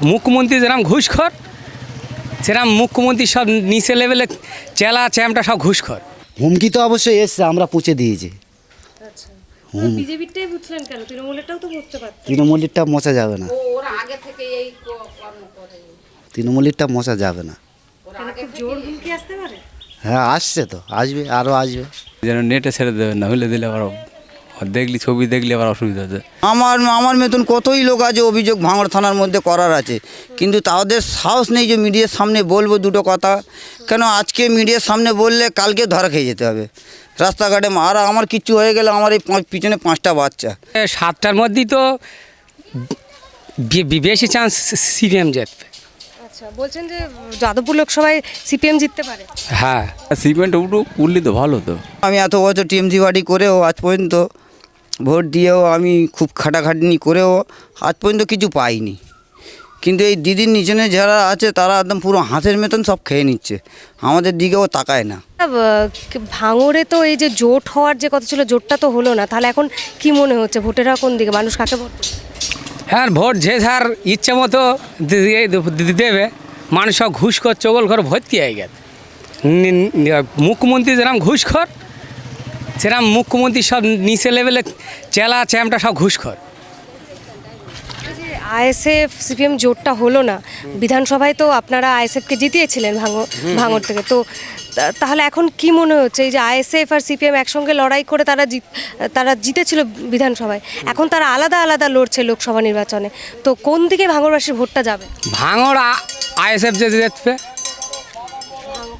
মুখ্যমন্ত্রী যেরকম ঘুষখোর সেরকম মুখ্যমন্ত্রী সব নিচে লেভেলে চেলা চ্যামটা সব ঘুষখোর। হুমকি তো অবশ্যই এসছে, আমরা পৌঁছে দিয়েছি। আচ্ছা, বিজেপিটাই বুঝলেন কেন? তৃণমূলেরটাও তো বুঝতে পারতেন। তৃণমূলীরটা মোছা যাবে না, ওরা আগে থেকে এই কর্ম করে। তৃণমূলীরটা মোছা যাবে না। কেন খুব জোর হুমকি আসতে পারে? হ্যাঁ আসছে তো, আসবে, আরও আসবে। যেন নেটে ছেড়ে দেবেন না, হলে দিলে আবার দেখলি ছবি দেখলে আবার অসুবিধা আছে। আমার মতন কতই লোক আছে অভিযোগ ভাঙড় থানার মধ্যে করার আছে, কিন্তু তাদের সাহস নেই যে মিডিয়ার সামনে বলবো দুটো কথা। কেন আজকে মিডিয়ার সামনে বললে কালকে ধরা খেয়ে যেতে হবে রাস্তাঘাটে। আর আমার কিচ্ছু হয়ে গেলে আমার এই পিছনে 5টা বাচ্চা। 7টার মধ্যেই তো বেশি চান্স সিপিএম জিতবে। আচ্ছা, বলছেন যে যাদবপুর লোকসভায় সিপিএম জিততে পারে। হ্যাঁ, সিমেন্ট উঠু উঠলি তো ভালো তো। আমি এত বছর টিএমসি পার্টি করেও আজ পর্যন্ত ভোট দিয়েও আমি খুব খাটাখাটনি করেও আজ পর্যন্ত কিছু পাইনি, কিন্তু এই দিদির নিচনে যারা আছে তারা একদম পুরো হাঁসের মতন সব খেয়ে নিচ্ছে, আমাদের দিকেও তাকায় না। ভাঙড়ে তো এই যে জোট হওয়ার যে কথা ছিল, জোটটা তো হলো না, তাহলে এখন কি মনে হচ্ছে ভোটেরা কোন দিকে, মানুষ কাকে ভোট দেবে? হ্যাঁ, ভোট যে যার ইচ্ছে মতো দেবে। মানুষ সব ঘুষখোর চগল ঘর ভর্তি হয়ে গেছে। মুখ্যমন্ত্রী যেরকম ঘুষখোর সেরকম মুখ্যমন্ত্রী সব নিচে লেভেলে চেলা চ্যামটা সব ঘুষখোর। আইএসএফ সিপিএম জোটটা হলো না, বিধানসভায় তো আপনারা আইএসএফকে জিতিয়েছিলেন ভাঙড় থেকে, তো তাহলে এখন কি মনে হচ্ছে এই যে আইএসএফ আর সিপিএম একসঙ্গে লড়াই করে তারা জিতেছিল বিধানসভায়, এখন তারা আলাদা আলাদা লড়ছে লোকসভা নির্বাচনে, তো কোন দিকে ভাঙড়বাসীর ভোটটা যাবে? ভাঙড় আইএসএফ যে জিতবে।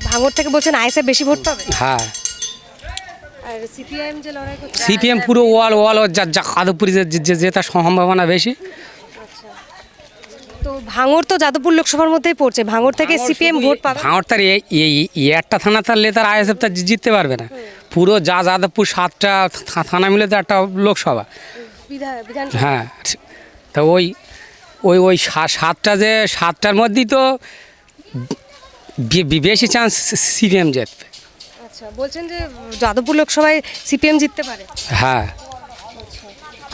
ভাঙড় থেকে বলছেন আইএসএফ বেশি ভোট পাবে? হ্যাঁ, আর সিপিএম যে লড়াই করছে, সিপিএম পুরো ওয়াল যাদবপুরি জেতার সম্ভাবনা বেশি। তো ভাঙড় তো যাদবপুর লোকসভার মধ্যেই পড়ছে, ভাঙড় থেকে সিপিএম ভোট পাবে? ভাঙড় তার এই একটা থানা থাকলে তার আইএসএফ তার জিততে পারবে না। পুরো যাদবপুর 7টা থানা মিলে তো একটা লোকসভা। বিধানসভা। হ্যাঁ, তা ওই 7টার মধ্যেই তো বেশি চান্স সিপিএম জিতবে। আচ্ছা, বলছেন যে যাদবপুর লোকসভায় সিপিএম জিততে পারে। হ্যাঁ,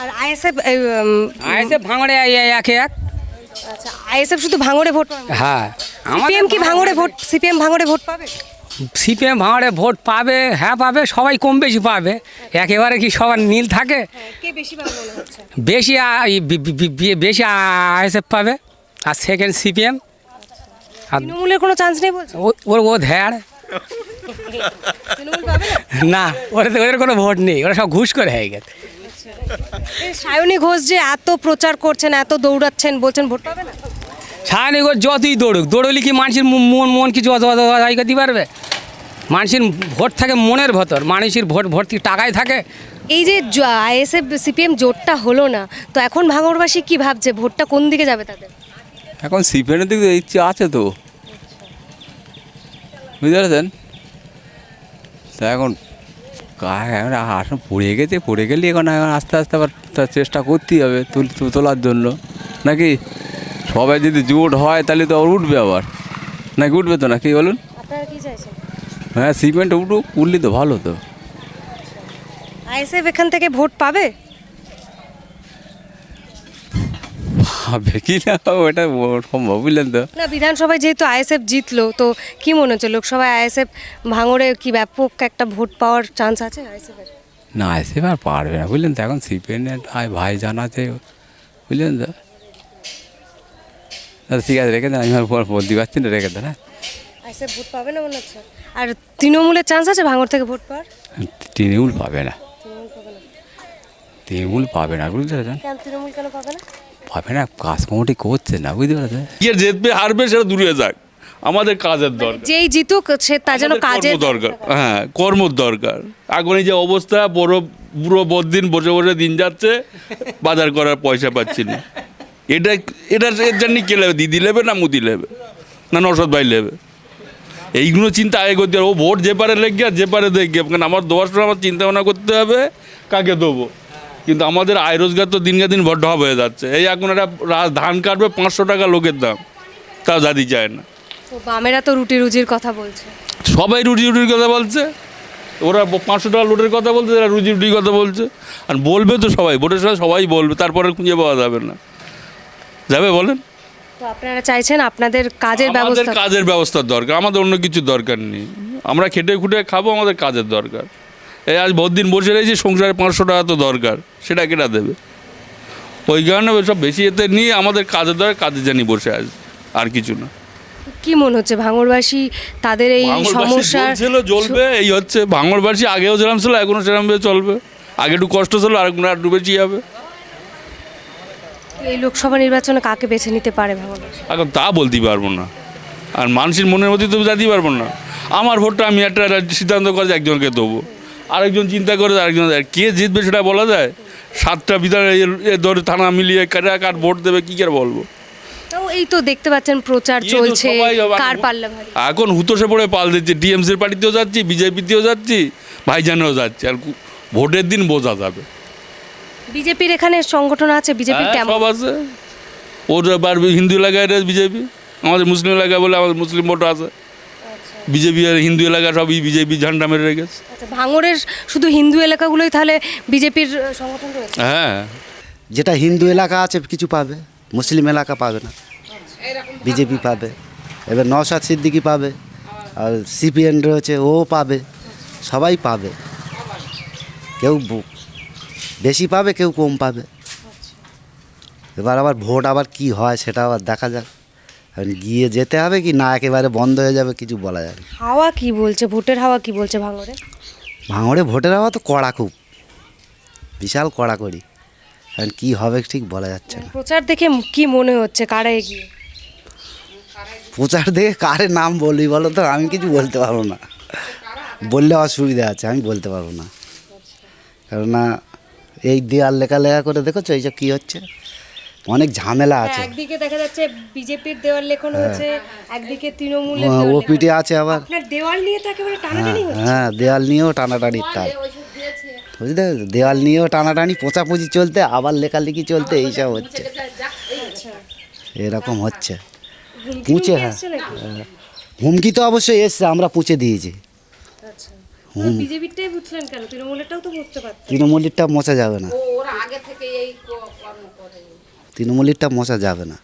আর আইএসএফ আইএসএফ ভাঙড়ে 1-1। আচ্ছা, আইএসএফ শুধু ভাঙড়ে ভোট পাবে? হ্যাঁ, সিপিএম কি সিপিএম ভাঙড়ে ভোট পাবে? সিপিএম ভাঙড়ে ভোট পাবে, হ্যাঁ পাবে, সবাই কম বেশি পাবে, একেবারে কি সবার নীল থাকে? কে বেশি পাবে মনে হচ্ছে? বেশি আইএসএফ পাবে, আর সেকেন্ড সিপিএম। আর তৃণমূলের কোনো চান্স নেই বলছে? ও ধ্যাড় তৃণমূল পাবে না, না? ওদের কোনো ভোট নেই, ওরা সব ঘুষ করে হয়ে গেছে। এই সায়নী ঘোষ যে এত প্রচার করছেন, এত দৌড়াচ্ছেন, বলছেন ভোট পাবে না? সায়নী ঘোষ যতই দৌড়লি কি মানুষের মন কিছু জায়গা দিতে পারবে? মানুষের ভোট থাকে মনের ভেতর, মানুষের ভোট টাকায় থাকে। এই যে আইএসএফ সিপিএম জোটটা হলো না, তো এখন ভাঙড়বাসী কি ভাবছে, ভোটটা কোন দিকে যাবে তাদের? এখন সিপিএমের দিকে ইচ্ছে আছে তো, বুঝতে পারছেন? তা এখন আসন পড়ে গেলে এখন আস্তে আস্তে আবার তার চেষ্টা করতেই হবে তোলার জন্য, নাকি? সবাই যদি জোট হয় তাহলে তো আবার উঠবে, আবার নাকি উঠবে তো, নাকি বলুন? আপনারা কি চাইছেন? হ্যাঁ, সিমেন্ট উঠলি তো ভালো তো। আইএসএফ এখান থেকে ভোট পাবে? হবে কি না ওটা সম্ভব, বুঝলেন তো? না, বিধানসভায় যেহেতু আইএসএফ জিতলো, তো কি মনে হচ্ছে লোকসভায় আইএসএফ ভাঙড়ে কি ব্যাপক একটা ভোট পাওয়ার চান্স আছে আইএসএফের? না, এসে আর পারবে না, বুঝলেন তো? এখন সিপিএমের ভাই জানাতে, বুঝলেন তো? ঠিক আছে, রেখে দেন, আমি আর বলতে পারছি না, রেখে দেন। হ্যাঁ, আইএসএফ ভোট পাবে না মনে হচ্ছে। আর তৃণমূলের চান্স আছে ভাঙড় থেকে ভোট পাওয়ার? তৃণমূল পাবে না, তৃণমূল পাবে না? তৃণমূল পাবে না, বুঝতে পারছেন? কেন তৃণমূল কেন পাবে না? পাবে না, কাজ কমিটি করছে না, বুঝতে পারছেন? কে জিতবে হারবে সেটা দূরে যাক, আমাদের কাজের দরকার। যেই জিতুক সে তার যেন আমাদের কাজের কর্ম দরকার, হ্যাঁ কর্মর দরকার। এখন এই যে অবস্থা, পুরো দিন বসে বসে দিন যাচ্ছে, বাজার করার পয়সা পাচ্ছি না। এর জন্য কে নেবে? দিদি নেবে না মুদি নেবে না নসদ ভাই নেবে? এইগুলো চিন্তা আগে করতে হবে। ও ভোট যে পারে লেগে আর যে পারে দেখবে, কারণ আমার দেওয়ার সময় আমার চিন্তা ভাবনা করতে হবে কাকে দেবো। কিন্তু আমাদের আয় রোজগার তো দিনকে দিন বড্ড ঢপ হয়ে যাচ্ছে। এই এখন একটা ধান কাটবে 500 টাকা লোকের দাম, তাও দাদি চায় না। তো বামেরা তো রুটি রুজির কথা বলছে, সবাই রুটির কথা বলছে, ওরা 500 টাকা লোটের কথা বলছে, এরা রুটির কথা বলছে। আর বলবে তো সবাই, ভোটের সময় সবাই বলবে, তারপরে খুঁজে পাওয়া যাবে না, যাবে বলেন? তো আপনারা চাইছেন আপনাদের কাজের আমাদের ব্যবস্থা। কাজের ব্যবস্থার দরকার, আমাদের অন্য কিছু দরকার নেই। আমরা খেটে খুটে খাবো, আমাদের কাজের দরকার। এই আজ বহুত দিন বসে রয়েছি, সংসারে 500 টাকা তো দরকার, সেটা কেটা দেবে? ওই কারণে সব বেশি এতে নিয়ে আমাদের কাজের দরকার, কাজে জানি বসে আজ, আর কিছু না। কি মনে হচ্ছে ভাঙড়বাসী তাদের এই সমস্যার ছিল জ্বলবে, এই হচ্ছে ভাঙড়বাসী আগেও যেরকম ছিল এখনও সেরকমভাবে চলবে। আগে একটু কষ্ট ছিল, আর একটু বেশি হবে। এই লোকসভা নির্বাচনে কাকে বেছে নিতে পারে ভাঙড়বাসী? এখন তা বলতে পারবো না, আর মানুষের মনের মধ্যে তো জানতে পারবো না। আমার ভোটটা আমি একটা সিদ্ধান্ত করে একজনকে দেবো, আরেকজন চিন্তা করে আরেকজন, কে জিতবে সেটা বলা যায়? 7টা বিধান ধরে থানা মিলিয়ে কার ভোট দেবে কী করে বলবো? তো এই তো দেখতে পাচ্ছেন প্রচার এই তো চলছে, সবাই কার পাল্লা ভারী। এখন হুতোষে পড়ে পাল দিচ্ছে, টিএমসির পার্টিতেও যাচ্ছি, বিজেপিতেও যাচ্ছি, ভাইজানেও যাচ্ছি। আর ভোটের দিন বোঝা যাবে। বিজেপির এখানে সংগঠন আছে, বিজেপির হ্যাঁ, কেমন? সব আছে। ওর আবার হিন্দু এলাকায় বিজেপি, আমাদের মুসলিম এলাকায় বলে আমাদের মুসলিম ভোট আছে। বিজেপি আর হিন্দু এলাকা সবই বিজেপি ঝান্ডা মেরে রেখেছে। আচ্ছা, ভাঙড়ের শুধু হিন্দু এলাকাগুলোই তাহলে বিজেপির সংগঠন রয়েছে? হ্যাঁ, যেটা হিন্দু এলাকা আছে কিছু পাবে, মুসলিম এলাকা পাবে না, বিজেপি পাবে। এবার নওশাদ সিদ্দিকী পাবে, আর সিপিএন রয়েছে ও পাবে, সবাই পাবে। কেউ বেশি পাবে, কেউ কম পাবে। এবার আবার ভোট আবার কি হয় সেটা আবার দেখা যাক। এখন গিয়ে যেতে হবে কি না একেবারে বন্ধ হয়ে যাবে কিছু বলা যায় না। হাওয়া কি বলছে, ভোটের হাওয়া কি বলছে ভাঙড়ে? ভাঙড়ে ভোটের হাওয়া তো কড়া, খুব বিশাল কড়াকড়ি। এখন কী হবে ঠিক বলা যাচ্ছে না। প্রচার দেখে কি মনে হচ্ছে, কারা এগিয়ে? প্রচার দেখে কারে নাম বলবি বলো তো, আমি কিছু বলতে পারবো না, বললে অসুবিধা আছে, আমি বলতে পারবো না। কেননা এই দেয়াল লেখা করে দেখেছো এইসব কী হচ্ছে, অনেক ঝামেলা আছে। একদিকে দেখা যাচ্ছে বিজেপির দেওয়াল লেখন হচ্ছে, একদিকে তৃণমূলের ও দেওয়াল লেখন। পিঠে আছে আবার। আপনার দেওয়াল নিয়ে তো একেবারে টানাটানি হচ্ছে। হ্যাঁ, দেওয়াল নিয়েও টানাটানির তাল, বুঝতে পেরেছো? দেওয়াল নিয়েও টানাটানি, পোঁচাপুচি চলতে, আবার লেখালেখি চলতে, এইসব হচ্ছে, এরকম হচ্ছে। পুঁছে, হ্যাঁ, হুমকি তো অবশ্যই এসছে, আমরা পুঁছে দিয়েছি। বিজেপিরটাই বুঝলেন কেন, তৃণমূলেরটাও তো বুঝতে পারতেন। তৃণমূলীরটা মোছা যাবে না, ওরা আগে থেকে এই কর্ম করে। তৃণমূলীরটা মোছা যাবে না।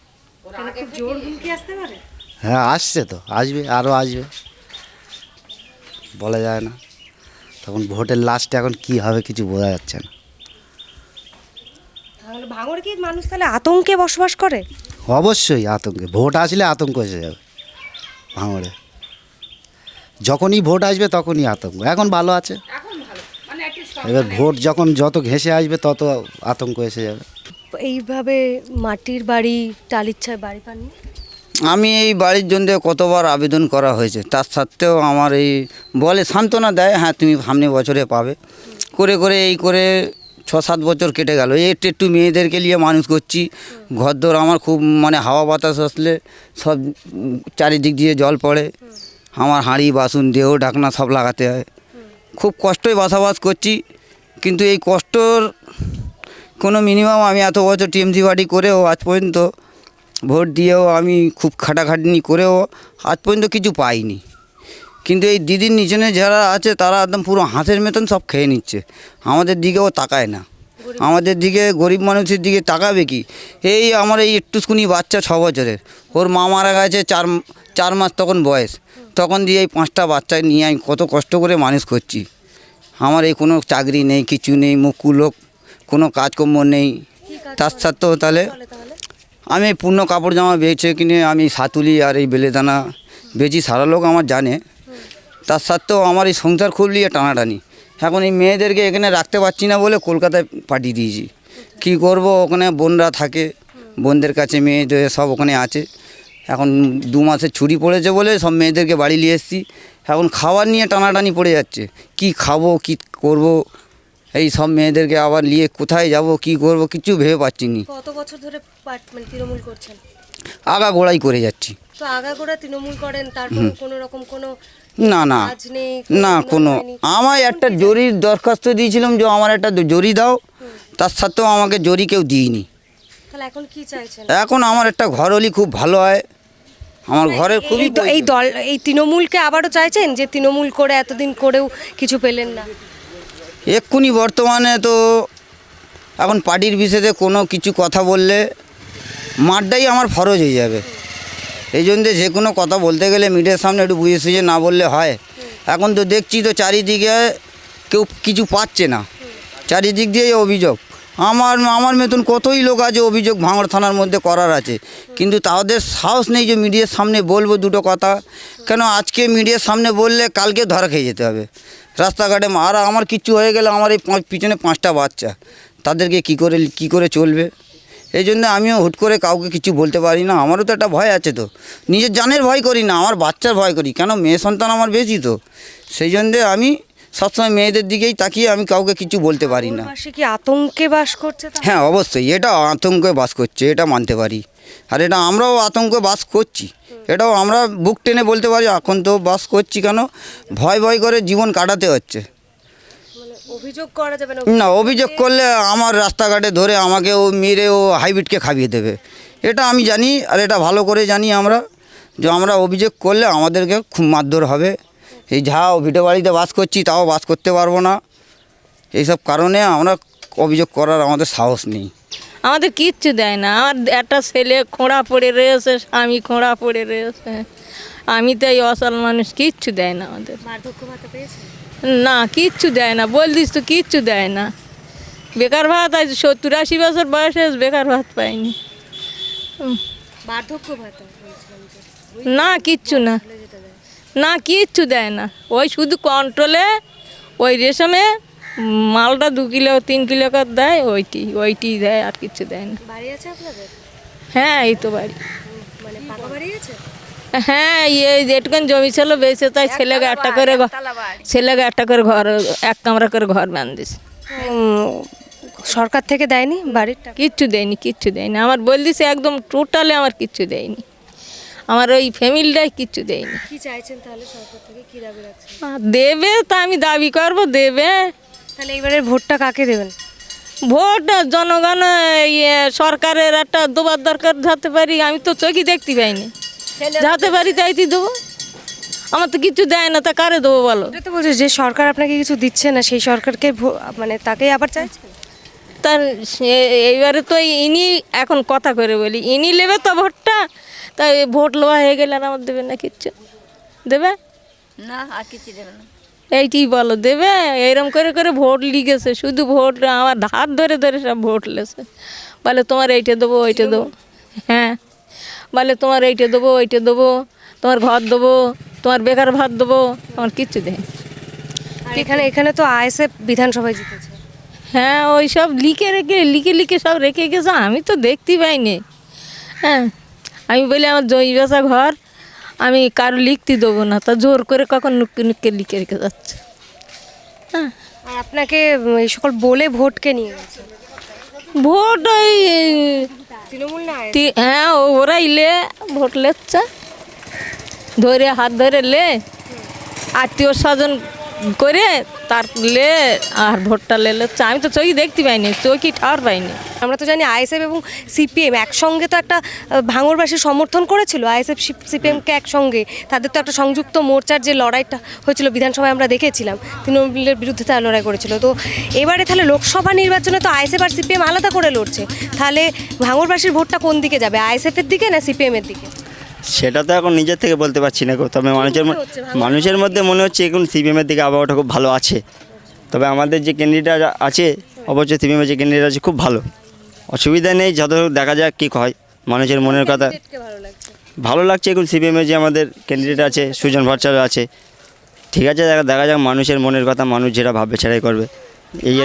কেন, খুব জোর হুমকি আসতে পারে? হ্যাঁ, আসছে তো, আসবে, আরও আসবে, বলা যায় না। তখন ভোটের লাস্টে এখন কি হবে কিছু বোঝা যাচ্ছে না। তাহলে ভাঙড়ে কি মানুষ তাহলে আতঙ্কে বসবাস করে? অবশ্যই আতঙ্কে, ভোট আসলে আতঙ্ক এসে যাবে ভাঙড়ে। যখনই ভোট আসবে তখনই আতঙ্ক, এখন ভালো আছে। এবার ভোট যখন যত ঘেঁষে আসবে তত আতঙ্ক এসে যাবে। এইভাবে মাটির বাড়ি, টালির ছায় বাড়ি পাননি? আমি এই বাড়ির জন্য কতবার আবেদন করা হয়েছে, তার সত্ত্বেও আমার এই বলে সান্ত্বনা দেয়, হ্যাঁ তুমি সামনে বছরে পাবে। করে করে এই করে 6-7 বছর কেটে গেল। এই একটু মেয়েদেরকে নিয়ে মানুষ করছি। ঘরদোর আমার খুব মানে হাওয়া বাতাস আসলে সব চারিদিক দিয়ে জল পড়ে। আমার হাঁড়ি বাসন দেহ ঢাকনা সব লাগাতে হয়। খুব কষ্টই বসবাস করছি, কিন্তু এই কষ্টর কোনো মিনিমাম আমি এত বছর টিএমসি পার্টি করেও আজ পর্যন্ত ভোট দিয়েও আমি খুব খাটাখাটনি করেও আজ পর্যন্ত কিছু পাইনি। কিন্তু এই দিদির নিচনে যারা আছে তারা একদম পুরো হাঁসের মতন সব খেয়ে নিচ্ছে, আমাদের দিকেও তাকায় না। আমাদের দিকে, গরিব মানুষের দিকে তাকাবে কি? এই আমার এই একটুখানি বাচ্চা 6 বছরের, ওর মা মারা গেছে 4 মাস তখন বয়স, তখন দিয়ে এই 5টা বাচ্চা নিয়ে আমি কত কষ্ট করে মানুষ করছি। আমার এই কোনো চাকরি নেই, কিছু নেই, মুকুলোক কোনো কাজকর্ম নেই। তার সাথেও তাহলে আমি পূর্ণ কাপড় জামা বেচে কিনে আমি সাতুলি আর এই বেলেদানা বেচি, সারা লোক আমার জানে। তার সাথেও আমার এই সংসার খুব নিয়ে টানাটানি। এখন এই মেয়েদেরকে এখানে রাখতে পারছি না বলে কলকাতায় পাঠিয়ে দিয়েছি। কি করব, ওখানে বোনরা থাকে, বোনদের কাছে মেয়েদের সব ওখানে আছে। এখন 2 মাসের ছুটি পড়েছে বলে সব মেয়েদেরকে বাড়ি নিয়ে এসেছি। এখন খাবার নিয়ে টানাটানি পড়ে যাচ্ছে, কি খাবো কি করব, এই সব মেয়েদেরকে আবার নিয়ে কোথায় যাব কি করব কিছু ভেবে পাচ্ছি নি। কত বছর ধরে মানে তৃণমূল করছেন? আগা গোড়াই করে যাচ্ছি। তো আগাগোড়া তৃণমূল করেন, তারপর কোনো রকম কোনো না না কাজ নেই, না, কোনো আমায় একটা জরির দরখাস্ত দিয়েছিলাম যে আমার একটা জরি দাও, তার সাথেও আমাকে জরি কেউ দিইনি। তাহলে এখন কি চাইছেন? এখন আমার একটা ঘর হলে খুব ভালো হয়, আমার ঘরের খুবই এই দল, এই তৃণমূলকে আবারও চাইছেন যে তৃণমূল করে এতদিন করেও কিছু পেলেন না? এক্ষুনি বর্তমানে তো এখন পার্টির বিষয়ে কোনো কিছু কথা বললে মারটাই আমার ফরজ হয়ে যাবে। এই জন্য যে কোনো কথা বলতে গেলে মিডিয়ার সামনে একটু বুঝে সুঝে না বললে হয়। এখন তো দেখছি তো চারিদিকে কেউ কিছু পাচ্ছে না, চারিদিক দিয়ে অভিযোগ। আমার মতন কতই লোক আছে অভিযোগ ভাঙড় থানার মধ্যে করার আছে, কিন্তু তাদের সাহস নেই যে মিডিয়ার সামনে বলবো দুটো কথা। কেন আজকে মিডিয়ার সামনে বললে কালকে ধরা খেয়ে যেতে হবে রাস্তাঘাটে। আর আমার কিচ্ছু হয়ে গেলে আমার এই পিছনে 5টা বাচ্চা, তাদেরকে কি করে চলবে? এই জন্য আমিও হুট করে কাউকে কিছু বলতে পারি না। আমারও তো একটা ভয় আছে, তো নিজের জানের ভয় করি না, আমার বাচ্চার ভয় করি। কেন মেয়ে সন্তান আমার বেশি, তো সেই জন্যে আমি সবসময় মেয়েদের দিকেই তাকিয়ে আমি কাউকে কিছু বলতে পারি না। ভাঙড়বাসী কি আতঙ্কে বাস করছে তাহলে? হ্যাঁ অবশ্যই, এটা আতঙ্কে বাস করছে, এটা মানতে পারি। আর এটা আমরাও আতঙ্কে বাস করছি, এটাও আমরা বুক টেনে বলতে পারি এখন তো বাস করছি। কেন ভয় করে জীবন কাটাতে হচ্ছে। অভিযোগ করা যাবে না? না, অভিযোগ করলে আমার রাস্তাঘাটে ধরে আমাকে ও মেরে ও হাইব্রিডকে খাইয়ে দেবে, এটা আমি জানি। আর এটা ভালো করে জানি আমরা, যে আমরা অভিযোগ করলে আমাদেরকে খুব মারধর হবে। এই যাও ভিটে বাড়িতে বাস করছি তাও বাস করতে পারবো না, এইসব কারণে আমরা অভিযোগ করার আমাদের সাহস নেই। আমাদের কিচ্ছু দেয় না। আমার একটা ছেলে খোঁড়া পড়ে রয়েছে, স্বামী খোঁড়া পড়ে রয়েছে। আমি তো এই অসল মানুষ, কিচ্ছু দেয় না আমাদের। বার্ধক্য ভাতা পেয়েছে? না, কিচ্ছু দেয় না, বলদিস তো কিচ্ছু দেয় না। বেকার ভাত আজ 70-80 বছর বয়সে বেকার ভাত পাইনি। বার্ধক্য ভাতা বলছিলাম যে। না, কিচ্ছু না, না কিচ্ছু দেয় না। ওই শুধু কন্ট্রোলে ওই রেশমে মালটা 2 কিলো 3 কিলো করে দেয়, ওইটি দেয়, আর কিছু দেয় না। বাড়ি আছে আপনাদের? হ্যাঁ, এই তো বাড়ি। মানে পাকা বাড়ি আছে? হ্যাঁ, যেটুকুন জমি ছিল বেঁচে, তাই ছেলেকে একটা করে ঘর, 1 কামরা করে ঘর বাঁধিস। সরকার থেকে দেয়নি বাড়ির টাকা? কিচ্ছু দেয়নি। আমার বলদিছে একদম টোটালি আমার কিচ্ছু দেয়নি। আমার ওই ফ্যামিলিটাই কিচ্ছু দেয়নি। কি চাইছেন তাহলে সরকার থেকে, কি দাবি রাখছেন? দেবে, তা আমি দাবি করবো দেবে। তাহলে এবারের ভোটটা কাকে দেবেন? ভোট জনগণ সরকারের একটা দেবার দরকার, যাতে পারি। আমি তো চোখই দেখতে পাইনি, যাতে পারি তাইতে দেবো। আমার তো কিছু দেয় না, তা কারে দেবো বলো? এটা তো বলছে যে সরকার আপনাকে কিছু দিচ্ছে না, সেই সরকারকে মানে তাকেই আবার চাইছেন? তার এইবারে তো ইনি এখন কথা করে বলি, ইনি নেবে তো ভোটটা। তাই ভোট লওয়া হয়ে গেলে আর আমার দেবে না, কিচ্ছু দেবে না, আর কিছু দেবে না। এইটি বলো দেবে? এইরকম করে ভোট লিখেছে, শুধু ভোট আমার হাত ধরে সব ভোট লেছে। বলে তোমার এইটা দেবো, ওইটা দেবো। হ্যাঁ, বলে তোমার এইটা দেবো, ওইটা দেবো, তোমার ঘর দেবো, তোমার বেকার ভাত দেবো। আমার কিচ্ছু দেয়। আর এখানে তো আইএসএফ বিধানসভায় জিতেছে। হ্যাঁ, ওই সব লিখে সব রেখে গেছে, আমি তো দেখতে পাইনি। হ্যাঁ, আমি বলি আমার জমি বেচা ঘর, আমি কারো লিখতে দেবো না, তা জোর করে কখন নুক্কে লিখে রেখে যাচ্ছে। হ্যাঁ, আর আপনাকে এই সকল বলে ভোটকে নিয়ে গেছে? ভোট ওই তৃণমূল না? হ্যাঁ, ওরাই ভোট লেচ্ছে, ধরে হাত ধরে আত্মীয় স্বজন করে তার আর ভোটটা লেচ্ছে। আমি তো চোখই দেখতে পাইনি, চোখই ঠাওয়ার পাইনি। আমরা তো জানি আইএসএফ এবং সিপিএম একসঙ্গে তো একটা ভাঙড়বাসীর সমর্থন করেছিল। আইএসএফ সিপিএমকে একসঙ্গে, তাদের তো একটা সংযুক্ত মোর্চার যে লড়াইটা হয়েছিল বিধানসভায় আমরা দেখেছিলাম, তৃণমূলের বিরুদ্ধে তারা লড়াই করেছিল। তো এবারে তাহলে লোকসভা নির্বাচনে তো আইএসএফ আর সিপিএম আলাদা করে লড়ছে, তাহলে ভাঙড়বাসীর ভোটটা কোন দিকে যাবে, আইএসএফের দিকে না সিপিএমের দিকে? সেটা তো এখন নিজের থেকে বলতে পারছি না, তবে মানুষের মধ্যে মনে হচ্ছে এখন সিপিএমের দিকে আবহাওয়াটা খুব ভালো আছে। তবে আমাদের যে ক্যান্ডিডেট আছে, অবশ্যই সিপিএমের যে ক্যান্ডিডেট আছে খুব ভালো, অসুবিধা নেই। যত দেখা যাক কী হয়, মানুষের মনের কথা ভালো লাগছে। এখন সিপিএমের যে আমাদের ক্যান্ডিডেট আছে সুজন ভট্টাচার্য আছে, ঠিক আছে, দেখা যাক মানুষের মনের কথা, মানুষ যেটা ভাববে সেটাই করবে। এই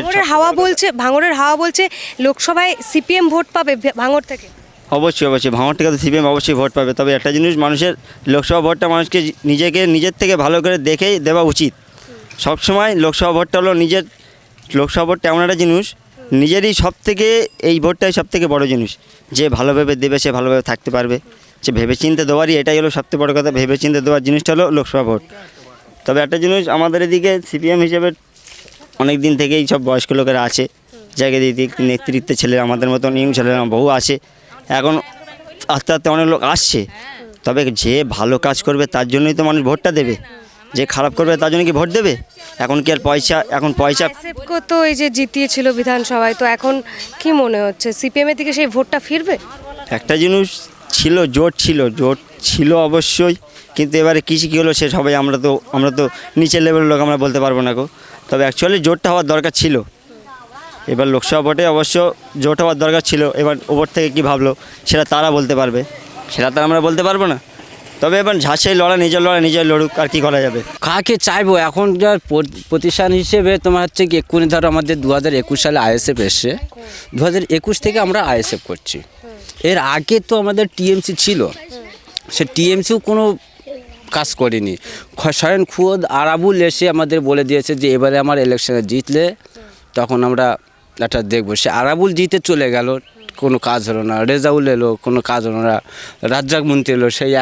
ভাঙড়ের হাওয়া বলছে লোকসভায় সিপিএম ভোট পাবে ভাঙড় থেকে। অবশ্যই ভাঙড় থেকে তো সিপিএম অবশ্যই ভোট পাবে। তবে একটা জিনিস, মানুষের লোকসভা ভোটটা মানুষকে নিজের থেকে ভালো করে দেখেই দেওয়া উচিত। সবসময় লোকসভা ভোটটা হলো লোকসভা ভোটটা এমন একটা জিনিস, নিজেরই এই ভোটটাই সবথেকে বড় জিনিস। যে ভালোভাবে দেবে সে ভালোভাবে থাকতে পারবে, যে ভেবেচিন্তে দেওয়ারই এটাই হলো সবথেকে বড় কথা। ভেবেচিন্তে দেওয়ার জিনিসটা হলো লোকসভা ভোট। তবে একটা জিনিস, আমাদের এদিকে সিপিএম হিসেবে অনেক দিন থেকেই সব বয়স্ক লোকেরা আছে, জায়গা দিক নেতৃত্বে ছেলে, আমাদের মতন ইয়ং ছেলেরা বহু আছে। এখন আস্তে আস্তে অনেক লোক আসছে, তবে যে ভালো কাজ করবে তার জন্যই তো মানুষ ভোটটা দেবে, যে খারাপ করবে তার জন্য কি ভোট দেবে? এখন কি আর পয়সা আইএসএফকে তো এই যে জিতিয়েছিল বিধানসভায়, তো এখন কি মনে হচ্ছে সিপিএমের দিকে সেই ভোটটা ফিরবে? একটা জিনিস ছিল, জোট ছিল অবশ্যই, কিন্তু এবারে কী হলো সে সবাই আমরা তো নিচের লেভেলের লোক, আমরা বলতে পারবো না গো। তবে অ্যাকচুয়ালি জোটটা হওয়ার দরকার ছিল। এবার লোকসভা ভোটে অবশ্য জোট হওয়ার দরকার ছিল। এবার ওপর থেকে কী ভাবলো সেটা তারা বলতে পারবে, সেটা তো আমরা বলতে পারবো না। তবে এবার ঝাঁসেই লড়া, নিজের লড়ুক, আর কি করা যাবে। কাকে চাইবো এখন যা প্রতিষ্ঠান হিসেবে তোমার হচ্ছে কি, এক্ষুনি ধরো আমাদের 2021 সালে আইএসএফ এসছে, 2021 থেকে আমরা আইএসএফ করছি। এর আগে তো আমাদের টিএমসি ছিল, সে টিএমসিও কোনো কাজ করেনি। স্বয়ং খুদ আরাবুল এসে আমাদের বলে দিয়েছে যে এবারে আমার ইলেকশনে জিতলে তখন আমরা একটা দেখবো। সে আরাবুল জিতে চলে গেল, কোনো কাজ হলো না। রেজাউল এলো, কোনো কাজ হলো না। রাজ্জাক মন্ত্রী এলো, সেই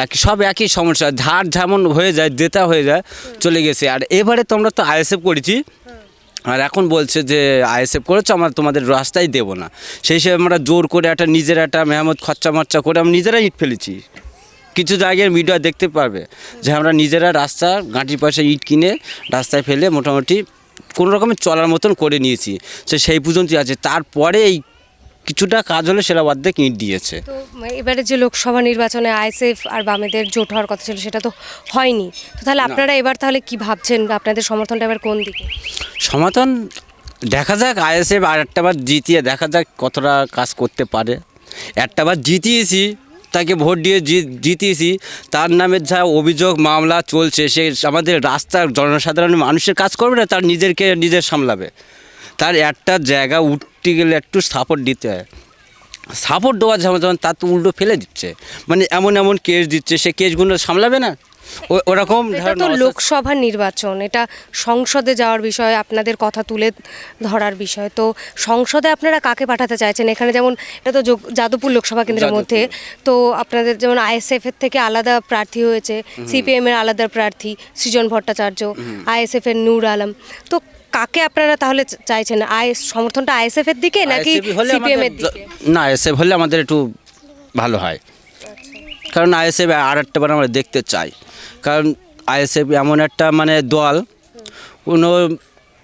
একই সমস্যা, ধার যেমন হয়ে যায়, দেতা হয়ে যায়, চলে গেছে। আর এবারে তোমরা তো আইএসএফ করেছি, আর এখন বলছে যে আইএসএফ করেছো, আমরা তোমাদের রাস্তাই দেবো না। সেই হিসেবে আমরা জোর করে নিজের একটা মেহমত খরচা করে আমরা নিজেরাই ইট ফেলেছি। কিছু জায়গায় মিডিয়া দেখতে পারবে যে আমরা নিজেরা রাস্তা গাঁটির পাশে ইট কিনে রাস্তায় ফেলে মোটামুটি কোনো রকমের চলার মতন করে নিয়েছি। সেই পর্যন্তই আছে। তারপরে এই কিছুটা কাজ হলে সেটা অর্ধেক ইট দিয়েছে। তো এবারে যে লোকসভা নির্বাচনে আইএসএফ আর বামেদের জোট হওয়ার কথা ছিল, সেটা তো হয়নি। তো তাহলে আপনারা এবার তাহলে কি ভাবছেন, আপনাদের সমর্থনটা এবার কোন দিকে? সমর্থন দেখা যাক, আইএসএফ আর একটা বার জিতিয়ে দেখা যাক কতটা কাজ করতে পারে। একটা বার জিতিয়েছি, তাকে ভোট দিয়ে জিতিয়েছি, তার নামে যা অভিযোগ মামলা চলছে, সে আমাদের রাস্তার জনসাধারণ মানুষের কাজ করবে না, তার নিজের সামলাবে। তার একটা জায়গা উঠতে গেলে একটু সাপোর্ট দিতে হয়। সাপোর্ট দেওয়া যেমন তার তো উল্টো ফেলে দিচ্ছে, মানে এমন কেস দিচ্ছে, সে কেসগুলো সামলাবে না। ওরকম এটা তো লোকসভা নির্বাচন, এটা সংসদে যাওয়ার বিষয়, আপনাদের কথা তুলে ধরার বিষয়। তো সংসদে আপনারা কাকে পাঠাতে চাইছেন? এখানে যেমন এটা তো যাদবপুর লোকসভা কেন্দ্রের মধ্যে, তো আপনাদের যেমন আইএসএফ এর থেকে আলাদা প্রার্থী হয়েছে, সিপিএম এর আলাদা প্রার্থী সৃজন ভট্টাচার্য, আইএসএফ এর নূর আলম। তো কাকে আপনারা তাহলে চাইছেন? সমর্থনটা আইএসএফ এর দিকে নাকি সিপিএম এর দিকে? না, আইএসএফ হলে আমাদের একটু ভালো হয়, কারণ আইএসএফ আর একটা বার আমরা দেখতে চাই। কারণ আইএসএফ এমন একটা মানে দল, কোনো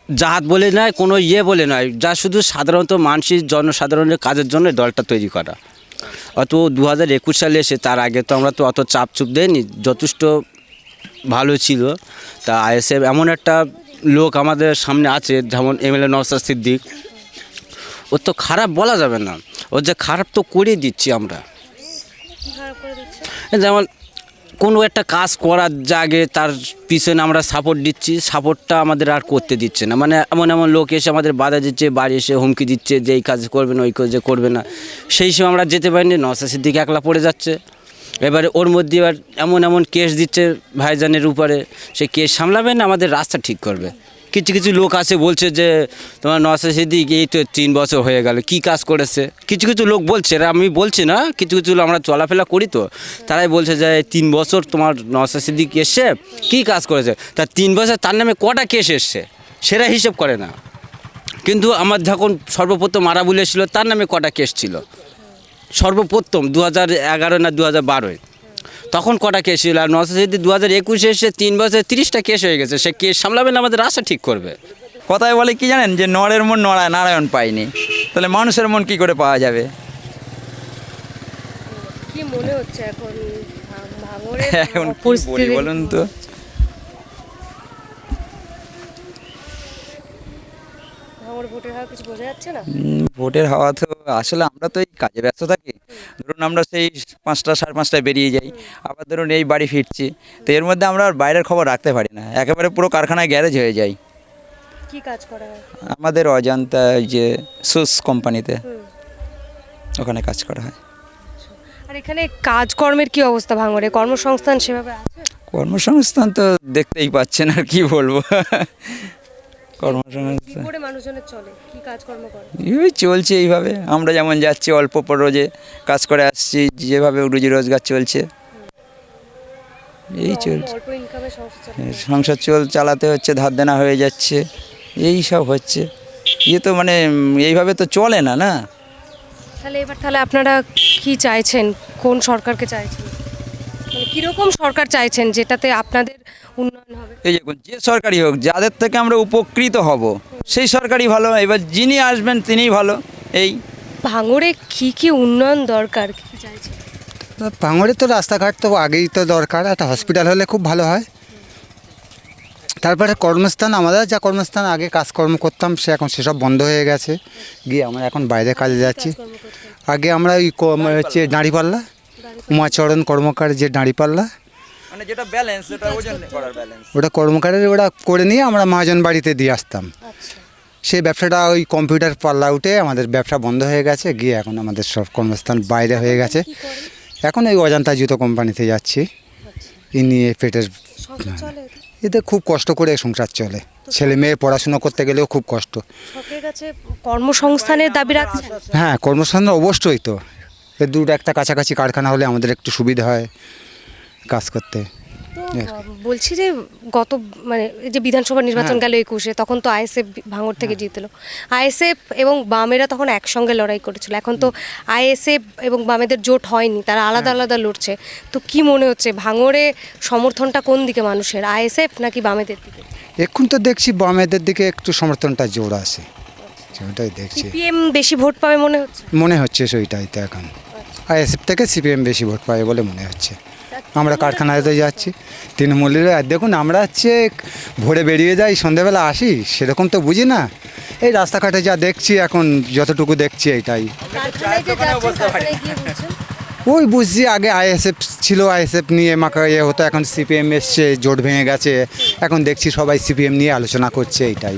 জাত বলে নয়, কোনো বলে নয়, যা শুধু সাধারণত জনসাধারণের কাজের জন্য দলটা তৈরি করা। অত 2021 সালে এসে, তার আগে তো আমরা তো অত চাপ দেয়নি, যথেষ্ট ভালো ছিল। তা আইএসএফ এমন একটা লোক আমাদের সামনে আছে, যেমন এমএলএ নওশাদ সিদ্দিক, ওর তো খারাপ বলা যাবে না, ওর যে খারাপ তো করে দিচ্ছি আমরা। যেমন কোনো একটা কাজ করার জাগে তার পিছনে আমরা সাপোর্ট দিচ্ছি, সাপোর্টটা আমাদের আর করতে দিচ্ছে না। মানে এমন লোক এসে আমাদের বাধা দিচ্ছে, বাড়ি এসে হুমকি দিচ্ছে যে এই কাজ করবে না, ওই কাজ করবে না। সেই সময় আমরা যেতে পারিনি, নওশাদ সিদ্দিক একলা পড়ে যাচ্ছে। এবারে ওর মধ্যে এবার এমন কেস দিচ্ছে ভাইজানের উপরে, সে কেস সামলাবে না, আমাদের রাস্তা ঠিক করবে। কিছু লোক আছে বলছে যে তোমার নওশাদ সিদ্দিক এই তো 3 বছর হয়ে গেল, কি কাজ করেছে। কিছু লোক বলছে, এরা আমি বলছি না, কিছু আমরা চলাফেরা করি তো, তারাই বলছে যে 3 বছর তোমার নওশাদ সিদ্দিক এসছে, কী কাজ করেছে। তার 3 বছর তার নামে কটা কেস এসছে সেটা হিসেব করে না। কিন্তু আমার যখন সর্বপ্রথম আরাবুল এসেছিল, তার নামে কটা কেস ছিল সর্বপ্রথম 2011 না 2012, তখন কটা কেস ছিল। আর নওশাদ সিদ্দিক 2021 এসে 3 বছর 30টা কেস হয়ে গেছে। সে কেস সামলাবেন, আমাদের রাস্তা ঠিক করবে। কথায় বলে কি জানেন, যে নরের মন নড়ায়, নারায়ণ পায়নি, তাহলে মানুষের মন কি করে পাওয়া যাবে? কি মনে হচ্ছে এখন ভাঙড়ের এখন কি বলি পরিস্থিতি বলুন তো? ভাঙড় ভোটের হাওয়া কিছু বোঝা যাচ্ছে না। ভোটের হাওয়া তো আসলে আমরা তো এই কাজে ব্যস্ত থাকি। ধরুন আমরা সেই 5টা 5:30টায় বেরিয়ে যাই, আবার ধরুন এই বাড়ি ফিরছি, তো এর মধ্যে আমরা আর বাইরের খবর রাখতে পারি না, একেবারে পুরো কারখানায় গ্যারেজ হয়ে যায়। কি কাজ করা হয়? আমাদের অজান্তা যে সুস কোম্পানিতে, ওখানে কাজ করা হয়। আর এখানে কাজকর্মের কি অবস্থা ভাঙড়ে? কর্মসংস্থান সেভাবে আছে? কর্মসংস্থান তো দেখতেই পাচ্ছেন, আর কি বলবো। কি কর্মসংস্থান করে মানুষজনের চলে, কি কাজকর্ম করে? এই চলছে এইভাবে, আমরা যেমন যাচ্ছি অল্প রোজে কাজ করে আসছি, যেভাবে রুজি রোজগার চলছে, এই চলছে। অল্প ইনকামে সংসার চালাতে হচ্ছে, ধার দেনা হয়ে যাচ্ছে, এই সব হচ্ছে। তো মানে এইভাবে তো চলে না। তাহলে আপনারা কি চাইছেন, কোন সরকারকে চাইছেন, মানে কীরকম সরকার চাইছেন যেটাতে আপনাদের উন্নয়ন হবে? এই যে সরকারি হোক, যাদের থেকে আমরা উপকৃত হব সেই সরকারই ভালো। এবার যিনি আসবেন তিনিই ভালো। এই ভাঙড়ে কি উন্নয়ন দরকার কি চাইছেন? ভাঙড়ে তো রাস্তাঘাট তো আগেই তো দরকার, একটা হসপিটাল হলে খুব ভালো হয়। তারপরে কর্মস্থান, আমাদের যা কর্মস্থান আগে কাজকর্ম করতাম সে এখন সেসব বন্ধ হয়ে গেছে, গিয়ে আমরা এখন বাইরে কাজে যাচ্ছি। আগে আমরা ওই হচ্ছে দাঁড়িপাল্লা, উমাচরণ কর্মকার যে দাঁড়িপাল্লা, মানে যেটা ব্যালেন্স ওটা ওজন করার ব্যালেন্স, ওটা কর্মকারের ওটা করে নিয়ে আমরা মহাজন বাড়িতে দিয়ে আসতাম। সেই ব্যবসাটা ওই কম্পিউটার পাল্লা উঠে আমাদের ব্যবসা বন্ধ হয়ে গেছে, গিয়ে এখন আমাদের সব কর্মস্থান বাইরে হয়ে গেছে। এখন ওই অজান্তা জুতো কোম্পানিতে যাচ্ছি, এই নিয়ে পেটের এতে খুব কষ্ট করে সংসার চলে। ছেলে মেয়ে পড়াশুনো করতে গেলেও খুব কষ্ট। সরকারের কাছে কর্মসংস্থানের দাবি রাখছেন? হ্যাঁ, কর্মসংস্থান অবশ্যই তো, এর দুটো একটা কাছাকাছি কারখানা হলে আমাদের একটু সুবিধা হয় কাজ করতে। বলছি যে গত মানে এই যে বিধানসভা নির্বাচন গেল 21-এ, তখন তো আইএসএফ ভাঙড় থেকে জিতলো। আইএসএফ এবং বামেরা তখন একসঙ্গে লড়াই করেছিল। এখন তো আইএসএফ এবং বামেদের জোট হয়নি, তারা আলাদা আলাদা লড়ছে। তো কি মনে হচ্ছে ভাঙড়ে সমর্থনটা কোন দিকে মানুষের, আইএসএফ নাকি বামেদের দিকে? এখন তো দেখছি বামেদের দিকে একটু সমর্থনটা জোর আছে, সেটাই দেখছি। সিপিএম বেশি ভোট পাবে মনে হচ্ছে সেইটাই তো এখন। আইএসএফ থেকে সিপিএম বেশি ভোট পাবে বলে মনে হচ্ছে। আমরা কারখানাতে যাচ্ছি, তৃণমূলের আর দেখুন আমরা হচ্ছে ভোরে বেরিয়ে যাই, সন্ধেবেলা আসি, সেরকম তো বুঝি না। এই রাস্তাঘাটে যা দেখছি এখন, যতটুকু দেখছি এইটাই। ওই বুঝছি আগে আইএসএফ ছিল, আইএসএফ নিয়ে মাকা হতো, এখন সিপিএম এসছে, জোট ভেঙে গেছে, এখন দেখছি সবাই সিপিএম নিয়ে আলোচনা করছে, এইটাই।